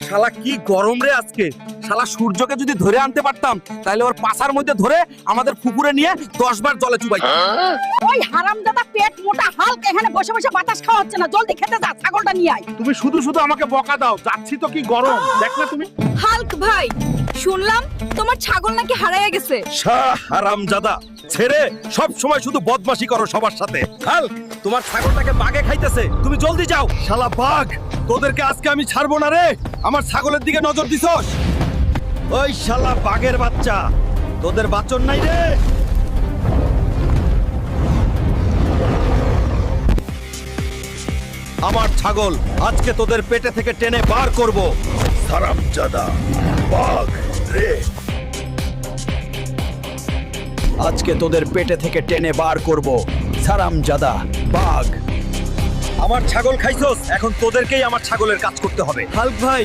শালা কি গরম রে আজকে। শালা সূর্যকে যদি ধরে আনতে পারতাম তাহলে ওর পাছার মধ্যে ধরে আমাদের পুকুরে নিয়ে 10 বার জলে চুবাইতাম। ওই হারামজাদা পেট মোটা হালকা এখানে বসে বসে বাতাস খাওয়া হচ্ছে না, জলদি খেতে যা, ছাগলটা নিয়ে আয়। তুমি শুধু শুধু আমাকে বকা দাও, যাচ্ছি তো কি গরম দেখ না তুমি। হাল্ক ভাই, শুনলাম তোমার ছাগল নাকি হারাইয়া গেছে। শাহ হারামজাদা, ছেড়ে সব সময় শুধু বদমাশি করো সবার সাথে। হাল্ক, তোমার ছাগলটাকে বাঘে খাইতেছে, তুমি জলদি যাও। শালা বাঘ, তোদেরকে আজকে আমি ছাড়বো না রে। আমার ছাগলের দিকে নজর দিছস? ওই শালা বাঘের বাচ্চা, তোদের বাচন নাই রে। আমার ছাগল আজকে তোদের পেটে থেকে টেনে বার করব। হারামজাদা বাঘ রে, আজকে তোদের পেটে থেকে টেনে বার করব। হারামজাদা বাঘ, আমার ছাগল খাইছস, এখন তোদেরকেই আমার ছাগলের কাজ করতে হবে। হাল্ক ভাই,